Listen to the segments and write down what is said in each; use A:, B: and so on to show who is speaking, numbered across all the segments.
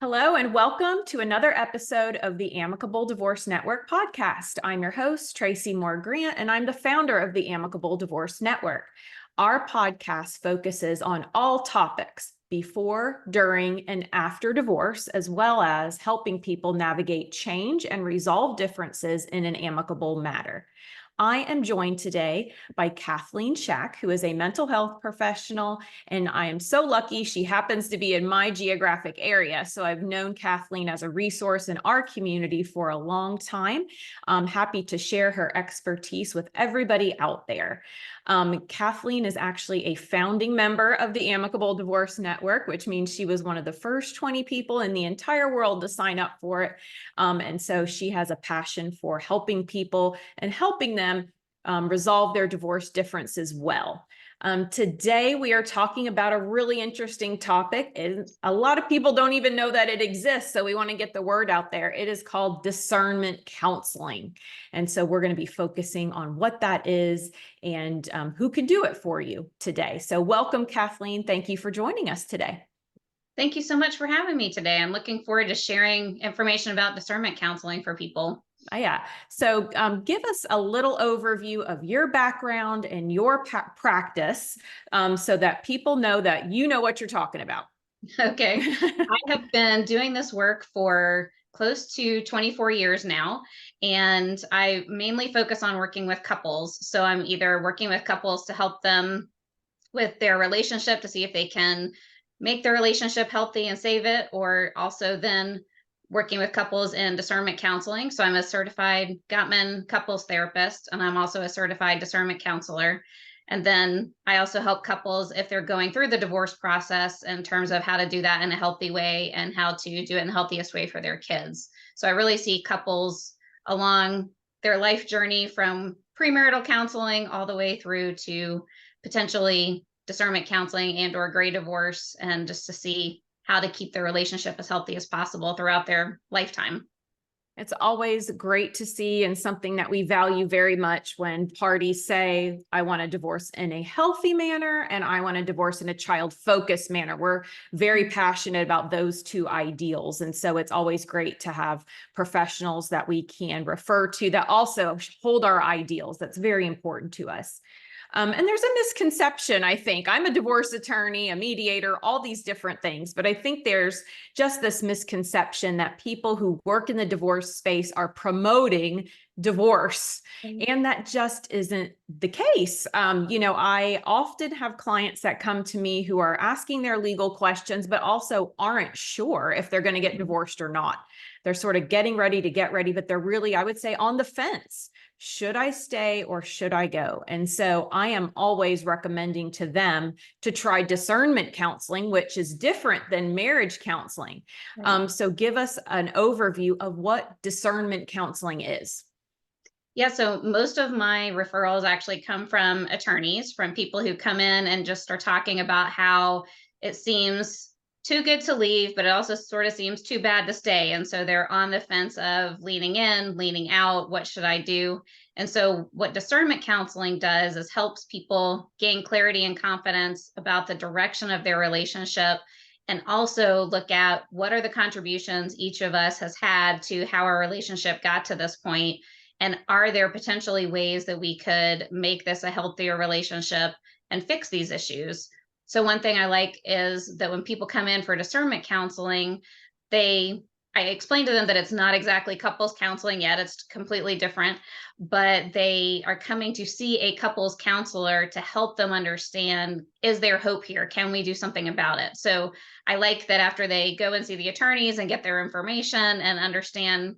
A: Hello, and welcome to another episode of the Amicable Divorce Network Podcast. I'm your host, Tracy Moore Grant, and I'm the founder of the Amicable Divorce Network. Our podcast focuses on all topics before, during, and after divorce, as well as helping people navigate change and resolve differences in an amicable manner. I am joined today by Kathleen Shack, who is a mental health professional, and I am so lucky she happens to be in my geographic area. So I've known Kathleen as a resource in our community for a long time. I'm happy to share her expertise with everybody out there. Kathleen is actually a founding member of the Amicable Divorce Network, which means she was one of the first 20 people in the entire world to sign up for it. And so she has a passion for helping people and helping them resolve their divorce differences well. Today, we are talking about a really interesting topic. A lot of people don't even know that it exists, so we want to get the word out there. It is called discernment counseling. And so we're going to be focusing on what that is and who can do it for you today. So welcome, Kathleen. Thank you for joining us today.
B: Thank you so much for having me today. I'm looking forward to sharing information about discernment counseling for people.
A: Yeah. So give us a little overview of your background and your practice so that people know that you know what you're talking about.
B: Okay. I have been doing this work for close to 24 years now, and I mainly focus on working with couples. So I'm either working with couples to help them with their relationship to see if they can make their relationship healthy and save it, or also then working with couples in discernment counseling. So I'm a certified Gottman couples therapist, and I'm also a certified discernment counselor. And then I also help couples if they're going through the divorce process in terms of how to do that in a healthy way and how to do it in the healthiest way for their kids. So I really see couples along their life journey from premarital counseling all the way through to potentially discernment counseling and or gray divorce, and just to see how to keep their relationship as healthy as possible throughout their lifetime.
A: It's always great to see and something that we value very much when parties say, I want a divorce in a healthy manner and I want a divorce in a child-focused manner. We're very passionate about those two ideals. And so it's always great to have professionals that we can refer to that also hold our ideals. That's very important to us. And there's a misconception, I think. I'm a divorce attorney, a mediator, all these different things. But I think there's just this misconception that people who work in the divorce space are promoting divorce. And that just isn't the case. I often have clients that come to me who are asking their legal questions, but also aren't sure if they're going to get divorced or not. They're sort of getting ready to get ready, but they're really, I would say, on the fence. Should I stay or should I go? And so I am always recommending to them to try discernment counseling, which is different than marriage counseling.
B: Right.
A: So give us an overview of what discernment counseling is.
B: Yeah, so most of my referrals actually come from attorneys, from people who come in and just are talking about how it seems too good to leave, but it also sort of seems too bad to stay. And so they're on the fence of leaning in, leaning out. What should I do? And so what discernment counseling does is helps people gain clarity and confidence about the direction of their relationship, and also look at what are the contributions each of us has had to how our relationship got to this point. And are there potentially ways that we could make this a healthier relationship and fix these issues? So one thing I like is that when people come in for discernment counseling, I explain to them that it's not exactly couples counseling yet, it's completely different, but they are coming to see a couples counselor to help them understand, is there hope here? Can we do something about it? So I like that after they go and see the attorneys and get their information and understand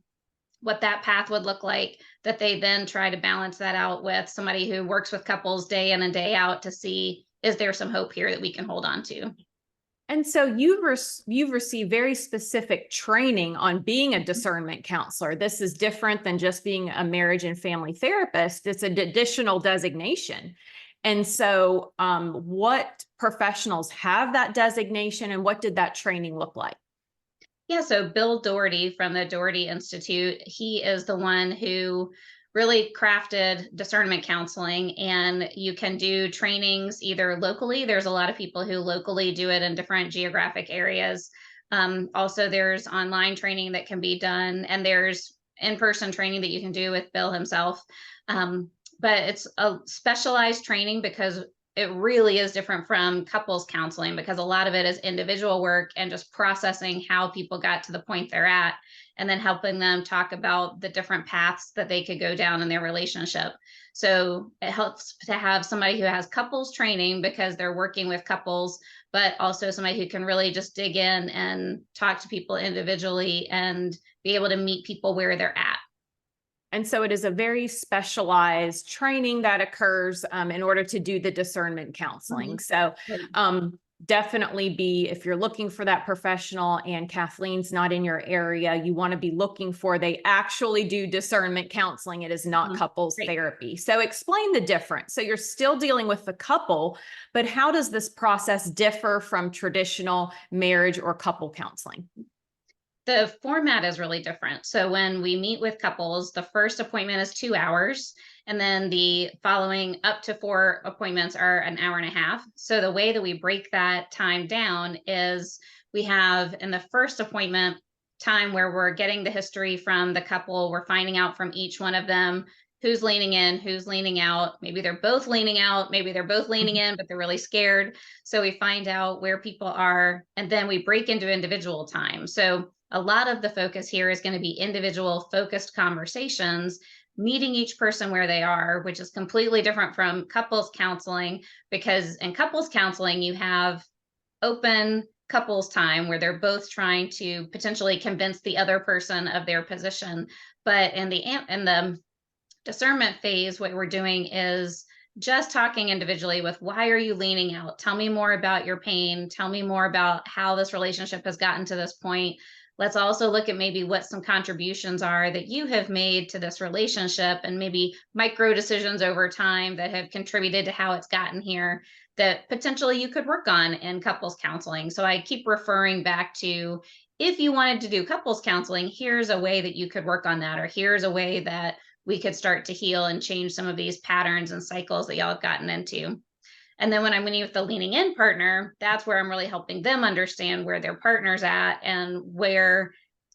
B: what that path would look like, that they then try to balance that out with somebody who works with couples day in and day out to see, is there some hope here that we can hold on to?
A: And so you've received very specific training on being a discernment counselor. This is different than just being a marriage and family therapist. It's an additional designation. And so what professionals have that designation, and what did that training look like?
B: Yeah, so Bill Doherty from the Doherty Institute, he is the one who really crafted discernment counseling, and you can do trainings either locally. There's a lot of people who locally do it in different geographic areas, Also, there's online training that can be done, and there's in-person training that you can do with Bill himself. But it's a specialized training because it really is different from couples counseling, because a lot of it is individual work and just processing how people got to the point they're at, and then helping them talk about the different paths that they could go down in their relationship. So it helps to have somebody who has couples training because they're working with couples, but also somebody who can really just dig in and talk to people individually and be able to meet people where they're at.
A: And so it is a very specialized training that occurs in order to do the discernment counseling. So definitely be, if you're looking for that professional and Kathleen's not in your area, you want to be looking for, they actually do discernment counseling. It is not couples therapy. So explain the difference. So you're still dealing with the couple, but how does this process differ from traditional marriage or couple counseling?
B: The format is really different. So when we meet with couples, the first appointment is 2 hours, and then the following up to 4 appointments are an hour and a half. So the way that we break that time down is we have in the first appointment time where we're getting the history from the couple. We're finding out from each one of them who's leaning in, who's leaning out. Maybe they're both leaning out, maybe they're both leaning in, but they're really scared. So we find out where people are, and then we break into individual time. So a lot of the focus here is going to be individual focused conversations, meeting each person where they are, which is completely different from couples counseling, because in couples counseling, you have open couples time where they're both trying to potentially convince the other person of their position. But in the discernment phase, what we're doing is just talking individually with, why are you leaning out? Tell me more about your pain. Tell me more about how this relationship has gotten to this point. Let's also look at maybe what some contributions are that you have made to this relationship, and maybe micro decisions over time that have contributed to how it's gotten here that potentially you could work on in couples counseling. So I keep referring back to, if you wanted to do couples counseling, here's a way that you could work on that, or here's a way that we could start to heal and change some of these patterns and cycles that y'all have gotten into. And then when I'm meeting with the leaning in partner, that's where I'm really helping them understand where their partner's at and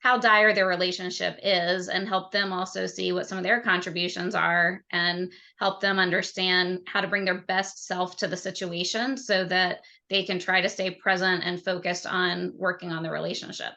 B: how dire their relationship is, and help them also see what some of their contributions are, and help them understand how to bring their best self to the situation so that they can try to stay present and focused on working on the relationship.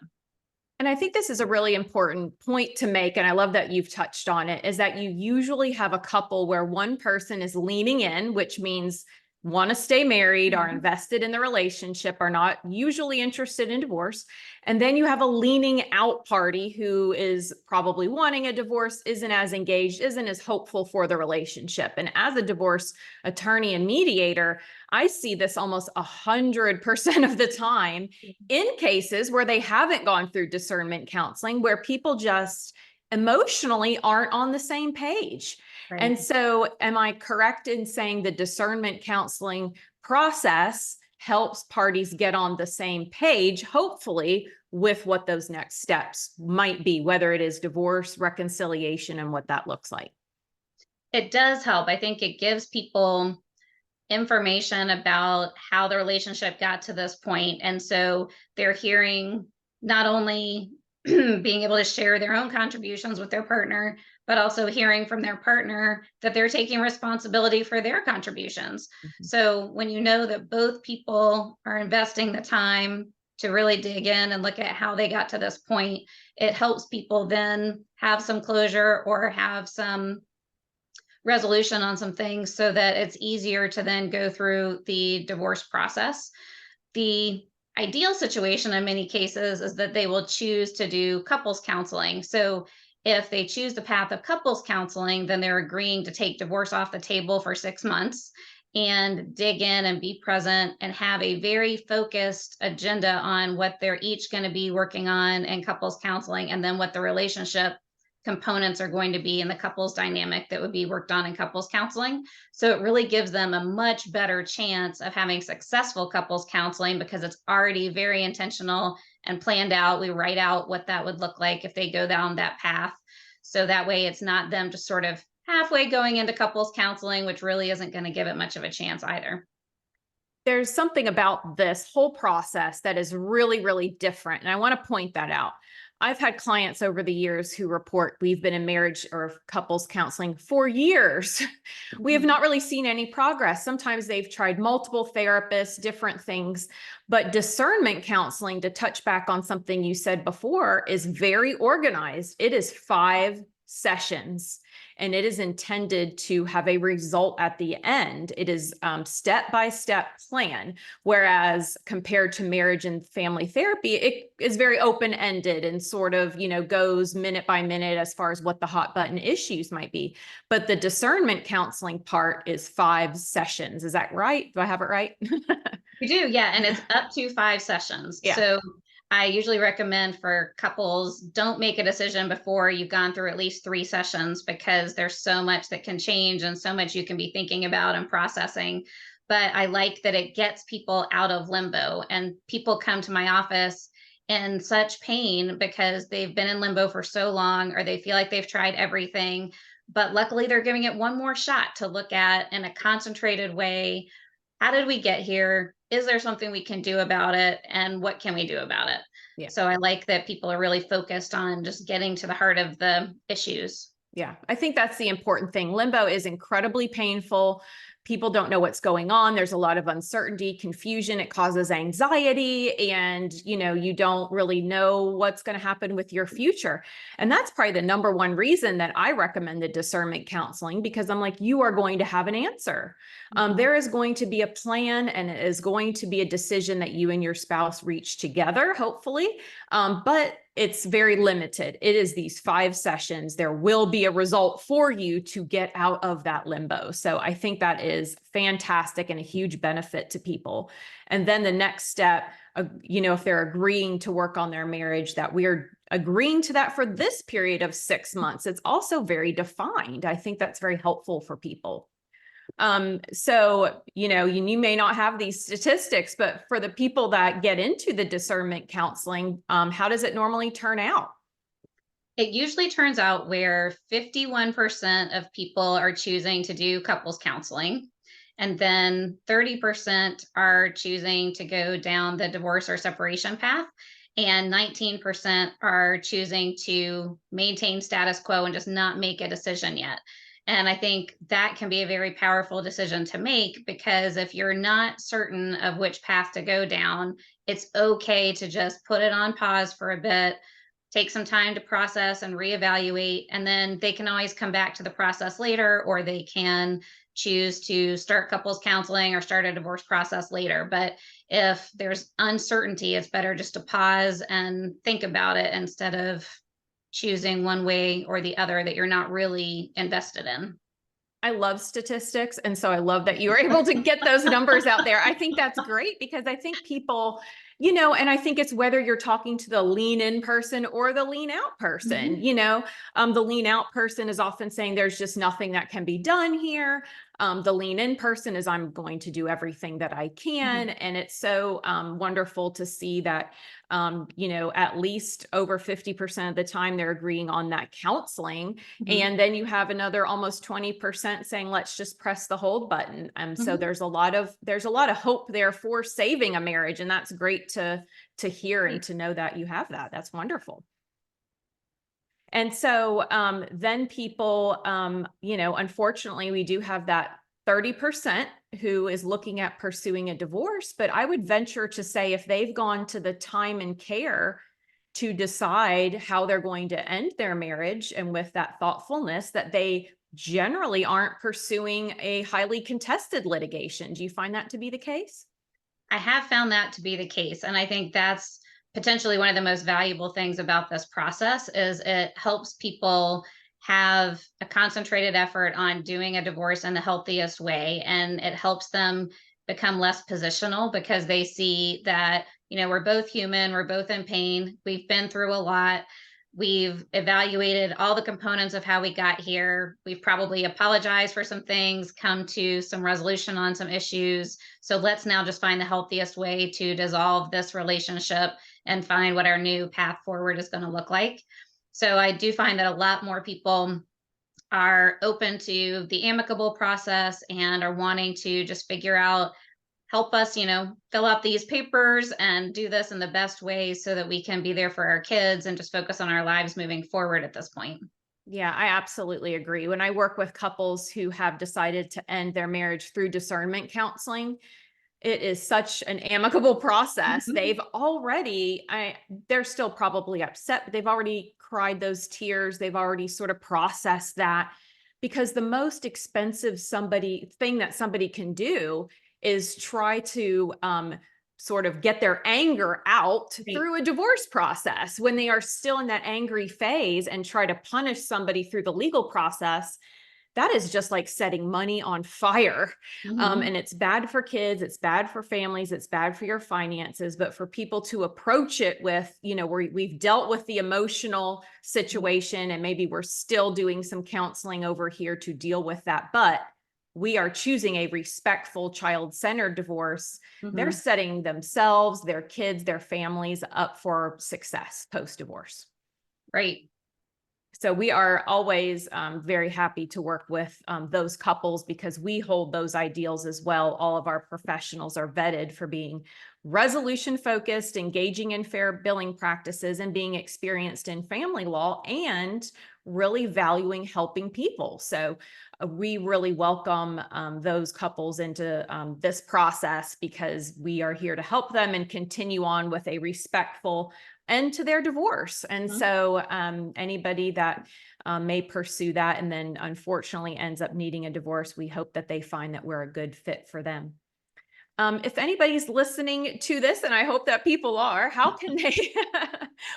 A: And I think this is a really important point to make, and I love that you've touched on it, is that you usually have a couple where one person is leaning in, which means want to stay married, are invested in the relationship, are not usually interested in divorce. And then you have a leaning out party who is probably wanting a divorce, isn't as engaged, isn't as hopeful for the relationship. And as a divorce attorney and mediator, I see this almost 100% of the time in cases where they haven't gone through discernment counseling, where people just emotionally aren't on the same page.
B: Right.
A: And so am I correct in saying the discernment counseling process helps parties get on the same page, hopefully, with what those next steps might be, whether it is divorce, reconciliation, and what that looks like?
B: It does help. I think it gives people information about how the relationship got to this point. And so they're hearing not only being able to share their own contributions with their partner, but also hearing from their partner that they're taking responsibility for their contributions. So when you know that both people are investing the time to really dig in and look at how they got to this point, it helps people then have some closure or have some resolution on some things, so that it's easier to then go through the divorce process. The ideal situation in many cases is that they will choose to do couples counseling. So if they choose the path of couples counseling, then they're agreeing to take divorce off the table for 6 months and dig in and be present and have a very focused agenda on what they're each going to be working on in couples counseling, and then what the relationship components are going to be in the couples dynamic that would be worked on in couples counseling. So it really gives them a much better chance of having successful couples counseling, because it's already very intentional and planned out. We write out what that would look like if they go down that path. So that way it's not them just sort of halfway going into couples counseling, which really isn't going to give it much of a chance either.
A: there's something about this whole process that is really, really different. And I want to point that out. I've had clients over the years who report we've been in marriage or couples counseling for years. We have not really seen any progress. Sometimes they've tried multiple therapists, different things, but discernment counseling, to touch back on something you said before, is very organized. It is 5 sessions. And it is intended to have a result at the end. It is step-by-step plan, whereas compared to marriage and family therapy, it is very open-ended and sort of, goes minute by minute as far as what the hot button issues might be. But the discernment counseling part is 5 sessions. Is that right? Do I have it right?
B: You do, yeah. And it's up to 5 sessions.
A: Yeah.
B: So I usually recommend for couples, don't make a decision before you've gone through at least 3 sessions, because there's so much that can change and so much you can be thinking about and processing. But I like that it gets people out of limbo, and people come to my office in such pain because they've been in limbo for so long, or they feel like they've tried everything. But luckily, they're giving it one more shot to look at in a concentrated way. How did we get here? Is there something we can do about it? And what can we do about it?
A: Yeah.
B: So I like that people are really focused on just getting to the heart of the issues.
A: Yeah, I think that's the important thing. Limbo is incredibly painful. People don't know what's going on. There's a lot of uncertainty, confusion. It causes anxiety, and you don't really know what's going to happen with your future. And that's probably the number one reason that I recommended discernment counseling, because I'm like, you are going to have an answer. There is going to be a plan, and it is going to be a decision that you and your spouse reach together, hopefully. But it's very limited. It is these 5 sessions. There will be a result for you to get out of that limbo. So I think that is fantastic and a huge benefit to people. And then the next step, if they're agreeing to work on their marriage, that we're agreeing to that for this period of 6 months. It's also very defined. I think that's very helpful for people. So, you may not have these statistics, but for the people that get into the discernment counseling, how does it normally turn out?
B: It usually turns out where 51% of people are choosing to do couples counseling, and then 30% are choosing to go down the divorce or separation path, and 19% are choosing to maintain status quo and just not make a decision yet. And I think that can be a very powerful decision to make, because if you're not certain of which path to go down, it's okay to just put it on pause for a bit, take some time to process and reevaluate, and then they can always come back to the process later, or they can choose to start couples counseling or start a divorce process later. But if there's uncertainty, it's better just to pause and think about it instead of choosing one way or the other that you're not really invested in.
A: I love statistics. And so I love that you were able to get those numbers out there. I think that's great, because I think people, and I think it's whether you're talking to the lean in person or the lean out person. The lean out person is often saying there's just nothing that can be done here. The lean in person is, I'm going to do everything that I can. And it's so wonderful to see that, at least over 50% of the time they're agreeing on that counseling. And then you have another almost 20% saying, let's just press the hold button. So there's a lot of hope there for saving a marriage. And that's great to hear and to know that you have that. That's wonderful. And so then people, unfortunately, we do have that 30% who is looking at pursuing a divorce. But I would venture to say, if they've gone to the time and care to decide how they're going to end their marriage, and with that thoughtfulness, that they generally aren't pursuing a highly contested litigation. Do you find that to be the case?
B: I have found that to be the case. And I think that's potentially one of the most valuable things about this process, is it helps people have a concentrated effort on doing a divorce in the healthiest way. And it helps them become less positional, because they see that, we're both human, we're both in pain, we've been through a lot. We've evaluated all the components of how we got here. We've probably apologized for some things, come to some resolution on some issues. So let's now just find the healthiest way to dissolve this relationship and find what our new path forward is going to look like. So I do find that a lot more people are open to the amicable process and are wanting to just figure out help us, fill out these papers and do this in the best way so that we can be there for our kids and just focus on our lives moving forward at this point.
A: Yeah, I absolutely agree. When I work with couples who have decided to end their marriage through discernment counseling, it is such an amicable process.
B: Mhm.
A: They're still probably upset, but they've already cried those tears. They've already sort of processed that, because the most expensive thing that somebody can do is try to sort of get their anger out
B: Right.
A: through a divorce process when they are still in that angry phase, and try to punish somebody through the legal process. That is just like setting money on fire.
B: Mhm.
A: And it's bad for kids, it's bad for families, it's bad for your finances. But for people to approach it with, we've dealt with the emotional situation, and maybe we're still doing some counseling over here to deal with that, but we are choosing a respectful, child-centered divorce. They're
B: Mhm.
A: setting themselves, their kids, their families up for success post-divorce.
B: Right.
A: So we are always very happy to work with those couples, because we hold those ideals as well. All of our professionals are vetted for being resolution focused, engaging in fair billing practices, and being experienced in family law, and really valuing helping people. So we really welcome those couples into this process, because we are here to help them and continue on with a respectful end to their divorce. And
B: Mhm.
A: so anybody that may pursue that and then unfortunately ends up needing a divorce, we hope that they find that we're a good fit for them. If anybody's listening to this, and I hope that people are, how can they,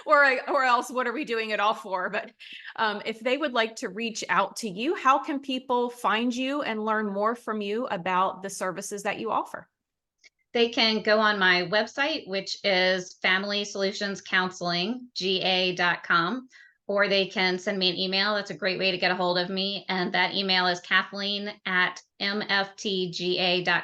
A: or else what are we doing it all for? But if they would like to reach out to you, how can people find you and learn more from you about the services that you offer?
B: They can go on my website, which is Family Solutions Counseling, GA.com, or they can send me an email. That's a great way to get a hold of me. And that email is Kathleen at mftga.com.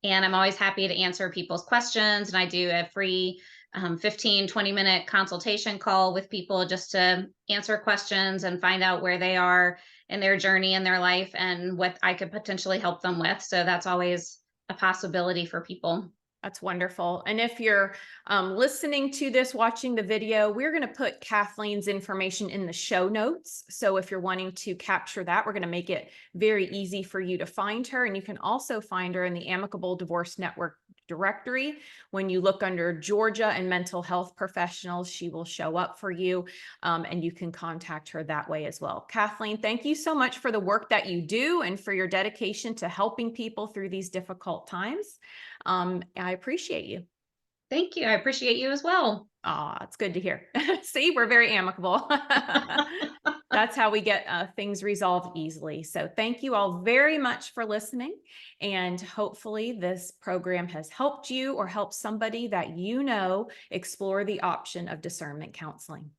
B: And I'm always happy to answer people's questions. And I do a free 15, 20-minute consultation call with people just to answer questions and find out where they are in their journey in their life and what I could potentially help them with. So that's always a possibility for people.
A: That's wonderful. And if you're listening to this, watching the video, we're going to put Kathleen's information in the show notes. So if you're wanting to capture that, we're going to make it very easy for you to find her. And you can also find her in the Amicable Divorce Network directory. When you look under Georgia and mental health professionals, she will show up for you, and you can contact her that way as well. Kathleen, thank you so much for the work that you do and for your dedication to helping people through these difficult times. I appreciate you.
B: Thank you. I appreciate you as well.
A: It's good to hear. See, we're very amicable. That's how we get things resolved easily. So thank you all very much for listening. And hopefully this program has helped you or helped somebody that you know explore the option of discernment counseling.